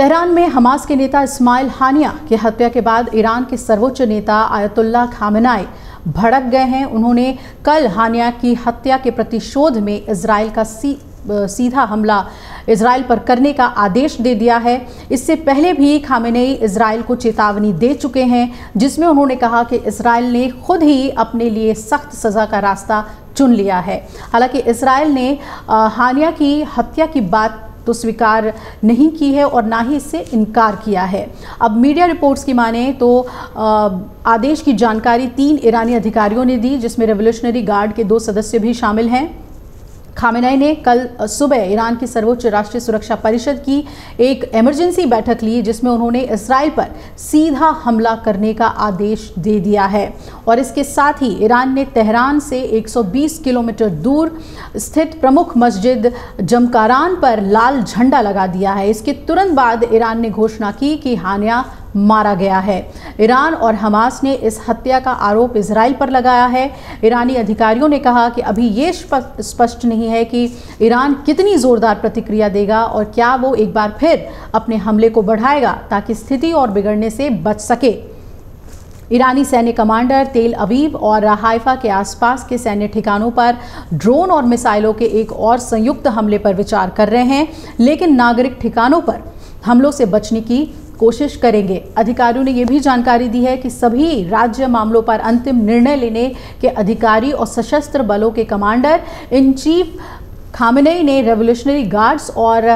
Tehran में Hamas के नेता इस्माइल हानिया की हत्या के बाद ईरान के सर्वोच्च नेता आयतुल्लाह खामेनेई भड़क गए हैं। उन्होंने कल हानिया की हत्या के प्रतिशोध में इजराइल का सीधा हमला इजराइल पर करने का आदेश दे दिया है। इससे पहले भी खामेनेई इजराइल को चेतावनी दे चुके हैं, जिसमें उन्होंने कहा कि इजराइल ने खुद ही अपने लिए सख्त सज़ा का रास्ता चुन लिया है। हालांकि इजराइल ने हानिया की हत्या की बात तो स्वीकार नहीं की है और ना ही इससे इनकार किया है। अब मीडिया रिपोर्ट्स की माने तो आदेश की जानकारी 3 ईरानी अधिकारियों ने दी, जिसमें रेवोल्यूशनरी गार्ड के 2 सदस्य भी शामिल हैं। खामेनेई ने कल सुबह ईरान की सर्वोच्च राष्ट्रीय सुरक्षा परिषद की एक इमरजेंसी बैठक ली, जिसमें उन्होंने इजराइल पर सीधा हमला करने का आदेश दे दिया है। और इसके साथ ही ईरान ने तेहरान से 120 किलोमीटर दूर स्थित प्रमुख मस्जिद जमकारान पर लाल झंडा लगा दिया है। इसके तुरंत बाद ईरान ने घोषणा की कि हानिया मारा गया है। ईरान और हमास ने इस हत्या का आरोप इजराइल पर लगाया है। ईरानी अधिकारियों ने कहा कि अभी ये स्पष्ट नहीं है कि ईरान कितनी जोरदार प्रतिक्रिया देगा और क्या वो एक बार फिर अपने हमले को बढ़ाएगा ताकि स्थिति और बिगड़ने से बच सके। ईरानी सैन्य कमांडर तेल अवीव और हाइफा के आसपास के सैन्य ठिकानों पर ड्रोन और मिसाइलों के एक और संयुक्त हमले पर विचार कर रहे हैं, लेकिन नागरिक ठिकानों पर हमलों से बचने की कोशिश करेंगे। अधिकारियों ने यह भी जानकारी दी है कि सभी राज्य मामलों पर अंतिम निर्णय लेने के अधिकारी और सशस्त्र बलों के कमांडर इन चीफ खामेनेई ने रेवोल्यूशनरी गार्ड्स और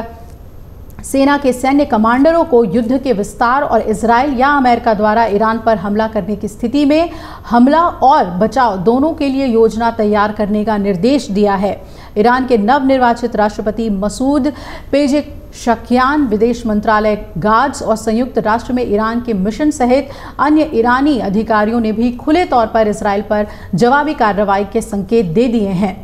सेना के सैन्य कमांडरों को युद्ध के विस्तार और इजराइल या अमेरिका द्वारा ईरान पर हमला करने की स्थिति में हमला और बचाव दोनों के लिए योजना तैयार करने का निर्देश दिया है। ईरान के नवनिर्वाचित राष्ट्रपति मसूद पेजेशकियान, विदेश मंत्रालय, गार्ड्स और संयुक्त राष्ट्र में ईरान के मिशन सहित अन्य ईरानी अधिकारियों ने भी खुले तौर पर इजराइल पर जवाबी कार्रवाई के संकेत दे दिए हैं।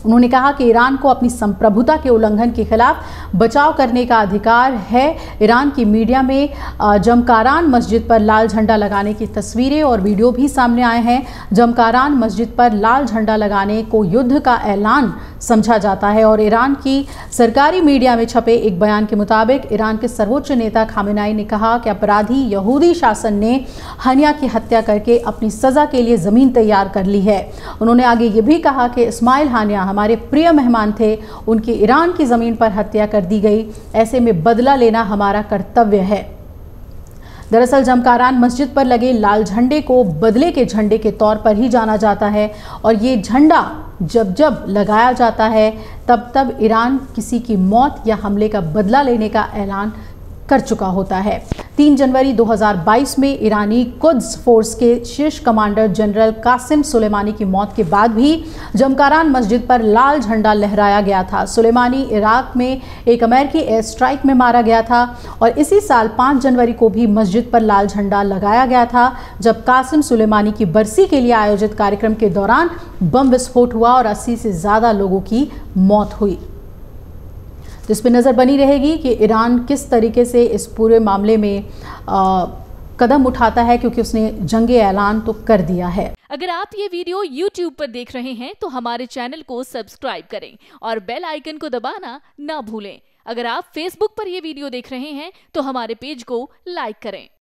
उन्होंने कहा कि ईरान को अपनी संप्रभुता के उल्लंघन के खिलाफ बचाव करने का अधिकार है। ईरान की मीडिया में जमकारान मस्जिद पर लाल झंडा लगाने की तस्वीरें और वीडियो भी सामने आए हैं। जमकारान मस्जिद पर लाल झंडा लगाने को युद्ध का ऐलान समझा जाता है और ईरान की सरकारी मीडिया में छपे एक बयान के मुताबिक ईरान के सर्वोच्च नेता खामेनेई ने कहा कि अपराधी यहूदी शासन ने हानिया की हत्या करके अपनी सज़ा के लिए ज़मीन तैयार कर ली है। उन्होंने आगे ये भी कहा कि इस्माइल हानिया हमारे प्रिय मेहमान थे, उनकी ईरान की ज़मीन पर हत्या कर दी गई, ऐसे में बदला लेना हमारा कर्तव्य है। दरअसल जमकारान मस्जिद पर लगे लाल झंडे को बदले के झंडे के तौर पर ही जाना जाता है और ये झंडा जब जब लगाया जाता है तब तब ईरान किसी की मौत या हमले का बदला लेने का ऐलान कर चुका होता है। 3 जनवरी 2022 में ईरानी कुद्स फोर्स के शीर्ष कमांडर जनरल कासिम सुलेमानी की मौत के बाद भी जमकारान मस्जिद पर लाल झंडा लहराया गया था। सुलेमानी इराक में एक अमेरिकी एयर स्ट्राइक में मारा गया था और इसी साल 5 जनवरी को भी मस्जिद पर लाल झंडा लगाया गया था, जब कासिम सुलेमानी की बरसी के लिए आयोजित कार्यक्रम के दौरान बम विस्फोट हुआ और 80 से ज़्यादा लोगों की मौत हुई। जिस पर नज़र बनी रहेगी कि ईरान किस तरीके से इस पूरे मामले में कदम उठाता है, क्योंकि उसने जंगे ऐलान तो कर दिया है। अगर आप ये वीडियो YouTube पर देख रहे हैं तो हमारे चैनल को सब्सक्राइब करें और बेल आइकन को दबाना ना भूलें। अगर आप Facebook पर ये वीडियो देख रहे हैं तो हमारे पेज को लाइक करें।